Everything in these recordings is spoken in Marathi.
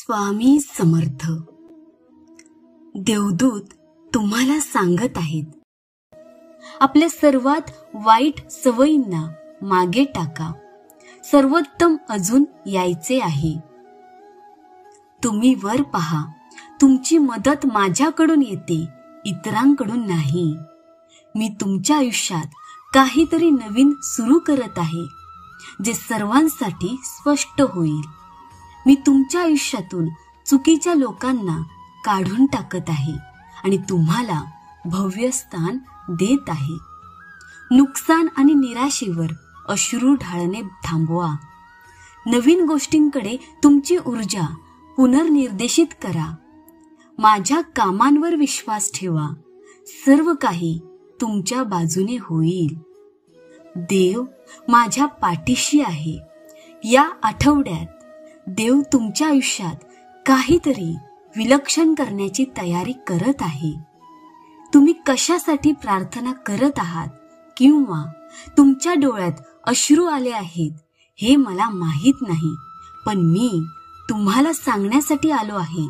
स्वामी समर्थ. देवदूत तुम्हाला सांगत आहेत, आपल्या सर्वात वाईट सवयींना मागे टाका. सर्वोत्तम अजून यायचे आहे. तुम्ही वर पहा, तुमची मदत माझ्याकडून येते, इतरांकडून नाही. मी तुमच्या आयुष्यात काहीतरी नवीन सुरू करत आहे, जे सर्वांसाठी स्पष्ट होईल. मी तुमच्या आयुष्यातून चुकीच्या लोकांना काढून टाकत आहे आणि तुम्हाला भव्य स्थान देत आहे. नुकसान आणि निराशेवर अश्रू ढाळणे थांबवा. नवीन गोष्टींकडे तुमची ऊर्जा पुनर्निर्देशित करा. माझ्या कामांवर विश्वास ठेवा. सर्व काही तुमच्या बाजूने होईल. देव माझ्या पाठीशी आहे. या आठवड्यात देव तुमच्या आयुष्यात काहीतरी विलक्षण करण्याची तयारी करत आहे. तुम्ही कशासाठी प्रार्थना करत आहात किंवा तुमच्या डोळ्यात अश्रू आले आहेत हे मला माहीत नाही, पण मी तुम्हाला सांगण्यासाठी आलो आहे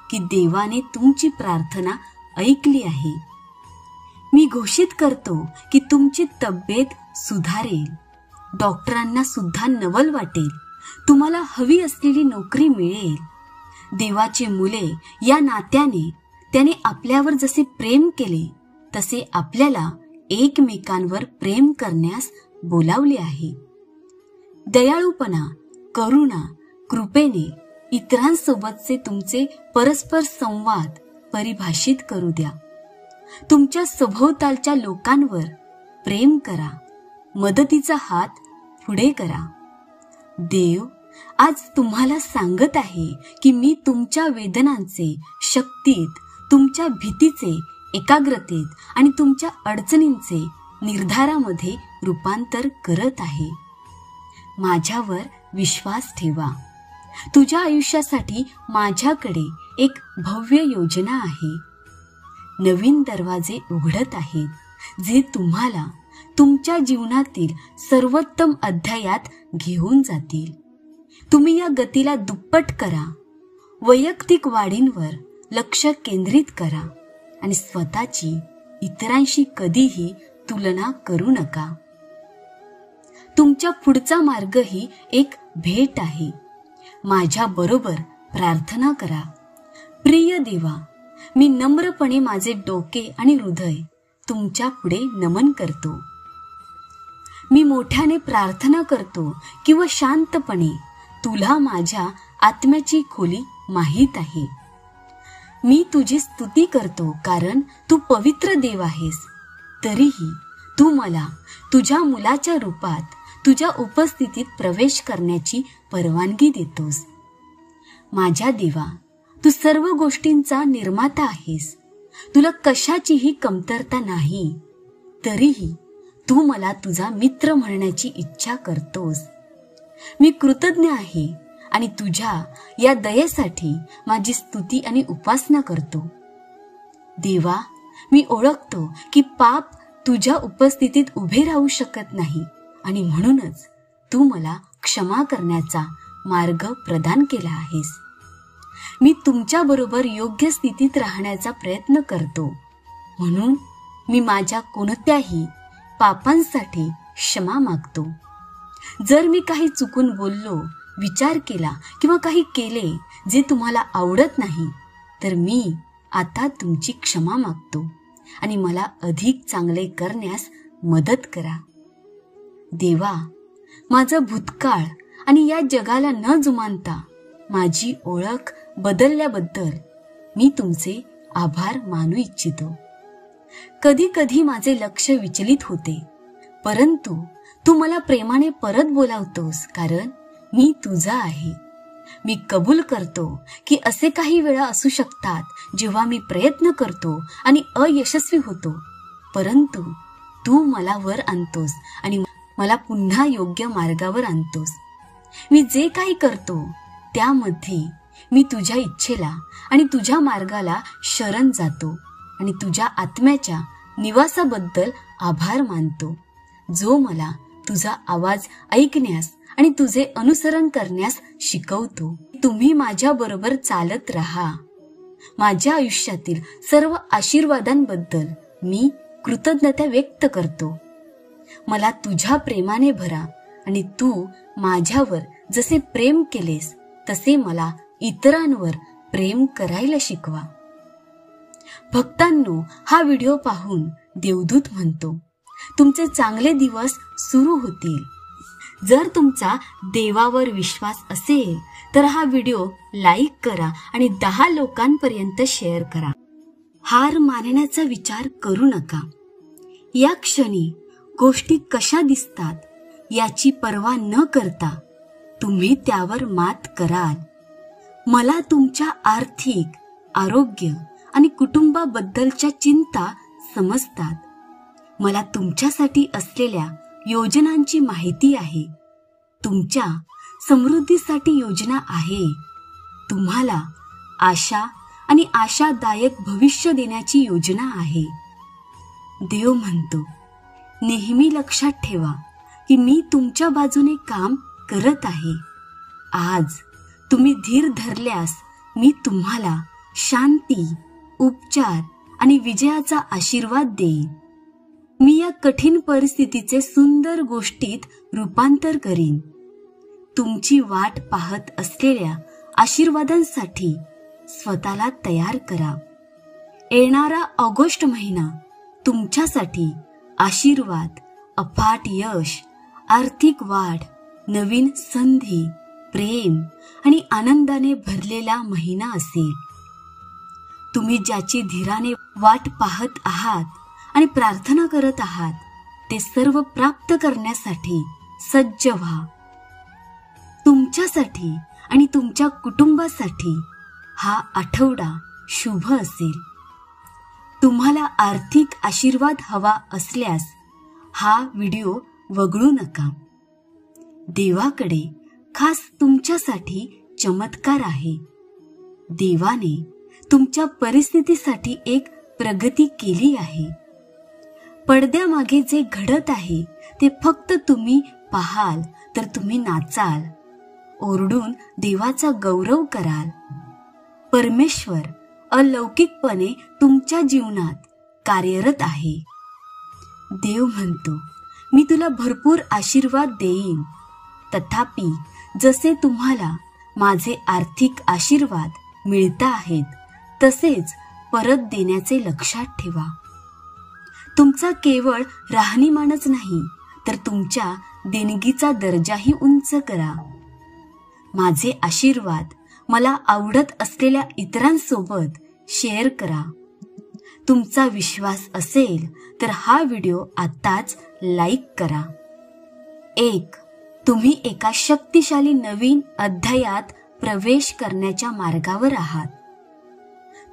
की देवाने तुमची प्रार्थना ऐकली आहे. मी घोषित करतो की तुमची तब्येत सुधारेल. डॉक्टरांना सुद्धा नवल वाटेल. तुम्हाला हवी असलेली नोकरी मिळेल. देवाची मुले या नात्याने त्याने आपल्यावर जसे प्रेम केले तसे आपल्याला एकमेकांवर प्रेम करण्यास बोलावले आहे. दयाळूपणा, करुणा, कृपेने इतरांसोबतचे तुमचे परस्पर संवाद परिभाषित करू द्या. तुमच्या सभोवतालच्या लोकांवर प्रेम करा. मदतीचा हात पुढे करा. देव आज तुम्हाला सांगत आहे की मी तुमच्या वेदनांचे शक्तीत, तुमच्या भीतीचे एकाग्रतेत आणि तुमच्या अडचणींचे निर्धारामध्ये रूपांतर करत आहे. माझ्यावर विश्वास ठेवा. तुझ्या आयुष्यासाठी माझ्याकडे एक भव्य योजना आहे. नवीन दरवाजे उघडत आहेत जे तुम्हाला तुमच्या जीवनातील सर्वोत्तम अध्यायात घेऊन जातील. तुम्ही या गतीला दुप्पट करा. वैयक्तिक वाढींवर लक्ष केंद्रित करा आणि स्वतःची इतरांशी कधीही तुलना करू नका. तुमच्या पुढचा मार्गही एक भेट आहे. माझ्या बरोबर प्रार्थना करा. प्रिय देवा, मी नम्रपणे माझे डोके आणि हृदय तुमच्या पुढे नमन करतो. मी मोठ्याने प्रार्थना करतो किंवा शांतपणे, तुला माझ्या आत्म्याची खोली माहीत आहे. मी तुझी स्तुती करतो कारण तू पवित्र देव आहेस. तरीही तू मला तुझ्या मुलाच्या रूपात तुझ्या उपस्थितीत प्रवेश करण्याची परवानगी देतोस. माझ्या देवा, तू सर्व गोष्टींचा निर्माता आहेस. तुला कशाचीही कमतरता नाही. तरीही तू मला तुझा मित्र म्हणण्याची इच्छा करतोस. मी कृतज्ञ आहे आणि तुझ्या या दयेसाठी माझी स्तुती आणि उपासना करतो. देवा, मी ओळखतो की पाप तुझ्या उपस्थितीत उभे राहू शकत नाही आणि म्हणूनच तू मला क्षमा करण्याचा मार्ग प्रदान केला आहेस. मी तुमच्या बरोबर योग्य स्थितीत राहण्याचा प्रयत्न करतो. म्हणून मी माझ्या कोणत्याही पापांसाठी क्षमा मागतो. जर मी काही चुकून बोललो, विचार केला किंवा काही केले जे तुम्हाला आवडत नाही, तर मी आता तुमची क्षमा मागतो आणि मला अधिक चांगले करण्यास मदत करा. देवा, माझा भूतकाळ आणि या जगाला न जुमानता माझी ओळख बदलल्याबद्दल मी तुमचे आभार मानू इच्छितो. कधी कधी माझे लक्ष विचलित होते, परंतु तू मला प्रेमाने परत बोलावतोस कारण मी तुझा आहे. मी कबूल करतो की असे काही वेळा असू शकतात जेव्हा मी प्रयत्न करतो आणि अयशस्वी होतो, परंतु तू मला वर आणतोस आणि मला पुन्हा योग्य मार्गावर आणतोस. मी जे काही करतो त्यामध्ये मी तुझ्या इच्छेला आणि तुझ्या मार्गाला शरण जातो आणि तुझ्या आत्म्याच्या निवासाबद्दल आभार मानतो, जो मला तुझा आवाज ऐकण्यास आणि तुझे अनुसरण करण्यास शिकवतो. तुम्ही माझ्या बरोबर चालत राहा. माझ्या आयुष्यातील सर्व आशीर्वादांबद्दल मी कृतज्ञता व्यक्त करतो. मला तुझ्या प्रेमाने भरा आणि तू माझ्यावर जसे प्रेम केलेस तसे मला इतरांवर प्रेम करायला शिकवा. भक्तांनो, हा व्हिडिओ पाहून देवदूत म्हणतो, तुमचे चांगले दिवस सुरू होतील. जर तुमचा देवावर विश्वास असेल तर हा व्हिडिओ लाईक करा आणि 10 लोकांपर्यंत शेअर करा. हार मानण्याचा विचार करू नका. या क्षणी गोष्टी कशा दिसतात याची पर्वा न करता तुम्ही त्यावर मात कराल. मला तुमच्या आर्थिक, आरोग्य आणि कुटुंबाबद्दलच्या चिंता समजतात. मला तुमच्यासाठी असलेल्या योजनांची माहिती आहे. तुमच्या समृद्धीसाठी योजना आहे. तुम्हाला आशा आणि आशादायक भविष्य देण्याची योजना आहे. देव म्हणतो, नेहमी लक्षात ठेवा की मी तुमच्या बाजूने काम करत आहे. आज तुम्ही धीर धरल्यास मी तुम्हाला शांती, उपचार आणि विजयाचा आशीर्वाद देईन. मी या कठीण परिस्थितीचे सुंदर गोष्टीत रूपांतर करीन. तुमची वाट पाहत असलेल्या आशीर्वादांसाठी स्वतःला तयार करा. येणारा ऑगस्ट महिना तुमच्यासाठी आशीर्वाद, अफाट यश, आर्थिक वाढ, नवीन संधी, प्रेम आणि आनंदाने भरलेला महिना असेल. तुम्ही ज्याची धीराने वाट पाहत आहात आणि प्रार्थना करत आहात ते सर्व प्राप्त करण्यासाठी सज्ज व्हा. तुमच्यासाठी आणि तुमच्या कुटुंबासाठी हा आठवडा शुभ असेल. तुम्हाला आर्थिक आशीर्वाद हवा असल्यास हा व्हिडिओ वगळू नका. देवाकडे खास तुमच्यासाठी चमत्कार आहे. देवाने तुमच्या परिस्थितीसाठी एक प्रगती केली आहे. पडद्यामागे जे घडत आहे ते फक्त तुम्ही पाहाल तर तुम्ही नाचाल, ओरडून देवाचा गौरव कराल. परमेश्वर अलौकिकपणे तुमच्या जीवनात कार्यरत आहे. देव म्हणतो, मी तुला भरपूर आशीर्वाद देईन. तथापि जसे तुम्हाला माझे आर्थिक आशीर्वाद मिळता आहेत तसेच परत देण्याचे लक्षात ठेवा. तुमचा केवळ राहणीमानच नाही तर तुमच्या देणगीचा दर्जाही उंच करा. माझे आशीर्वाद मला आवडत असलेल्या इतरांसोबत शेअर करा. तुमचा विश्वास असेल तर हा व्हिडिओ आताच लाईक करा. 1. तुम्ही एका शक्तिशाली नवीन अध्यायात प्रवेश करण्याच्या मार्गावर आहात.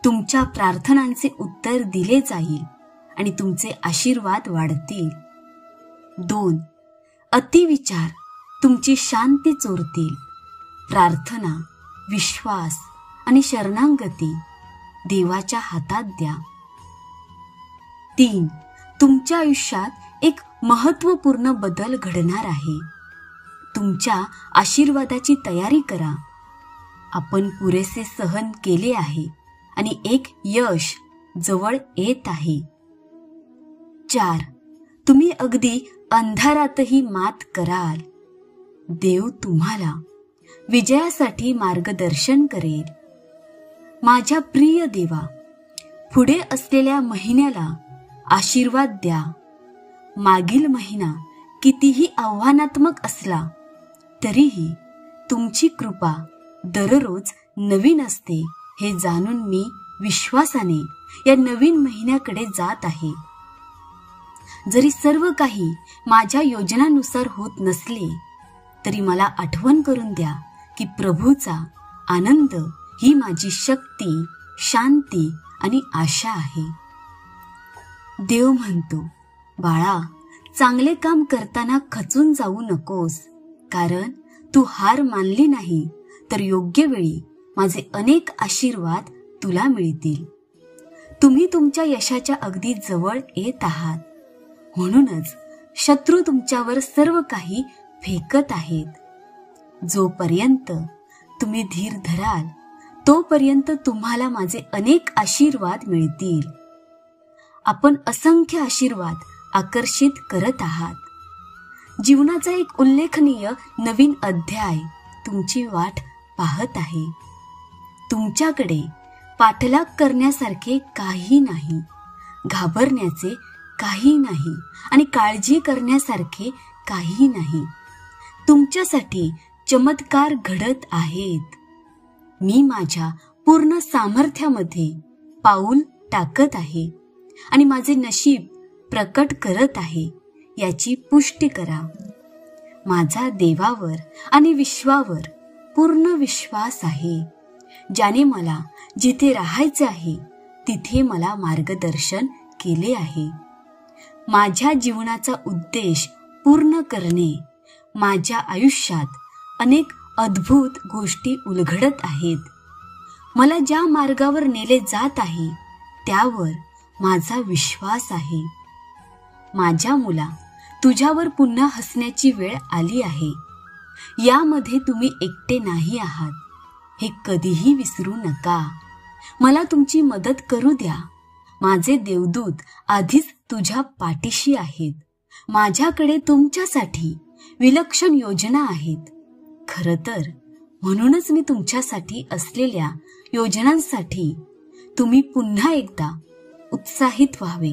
तुमच्या प्रार्थनांचे उत्तर दिले जाईल आणि तुमचे आशीर्वाद वाढतील. 2. अतिविचार तुमची शांती चोरतील. प्रार्थना, विश्वास आणि शरणागती देवाच्या हातात द्या. 3. तुमच्या आयुष्यात एक महत्त्वपूर्ण बदल घडणार आहे. तुमच्या आशीर्वादाची तयारी करा. आपण पुरेसे सहन केले आहे आणि एक यश जवळ येत आहे. 4. तुम्ही अगदी अंधारातही मात कराल. देव तुम्हाला विजयासाठी मार्गदर्शन करेल. माझ्या प्रिय देवा, पुढे असलेल्या महिन्याला आशीर्वाद द्या. मागील महिना कितीही आव्हानात्मक असला तरीही तुमची कृपा दररोज नवीन असते हे जाणून मी विश्वासाने या नवीन महिन्याकडे जात आहे. जरी सर्व काही माझ्या योजनानुसार होत नसले तरी मला आठवण करून द्या की प्रभूचा आनंद ही माझी शक्ती, शांती आणि आशा आहे. देव म्हणतो, बाळा, चांगले काम करताना खचून जाऊ नकोस, कारण तू हार मानली नाही तर योग्य वेळी माझे अनेक आशीर्वाद तुला मिळतील. तुम्ही तुमच्या यशाच्या अगदी जवळ येत आहात. म्हणूनच शत्रू तुमच्यावर सर्व काही फेकत आहेत. जोपर्यंत तुम्ही धीर धराल तोपर्यंत तुम्हाला माझे अनेक आशीर्वाद मिळतील. आपण असंख्य आशीर्वाद आकर्षित करत आहात. जीवनाचा एक उल्लेखनीय नवीन अध्याय तुमची वाट पाहत आहे. तुमच्याकडे पाठलाग करण्यासारखे काही नाही, घाबरण्याचे काही नाही आणि काळजी करण्यासारखे काही नाही. तुमच्यासाठी चमत्कार घडत आहेत. मी माझ्या पूर्ण सामर्थ्यामध्ये पाऊल टाकत आहे आणि माझे नशीब प्रकट करत आहे याची पुष्टी करा. माझा देवावर आणि विश्वावर पूर्ण विश्वास आहे, ज्याने मला जिथे राहायचे आहे तिथे मला मार्गदर्शन केले आहे. माझ्या जीवनाचा उद्देश पूर्ण करणे. माझ्या आयुष्यात अनेक अद्भुत गोष्टी उलगडत आहेत. मला ज्या मार्गावर नेले जात आहे त्यावर माझा विश्वास आहे. माझ्या मुला, तुझ्यावर पुन्हा हसण्याची वेळ आली आहे. यामध्ये तुम्ही एकटे नाही आहात, हे कधीही विसरू नका. मला तुमची मदत करू द्या. माझे देवदूत आधीच तुझ्या पाठीशी आहेत. माझ्याकडे तुमच्यासाठी विलक्षण योजना आहेत. खरं तर म्हणूनच मी तुमच्यासाठी असलेल्या योजनांसाठी तुम्ही पुन्हा एकदा उत्साहित व्हावे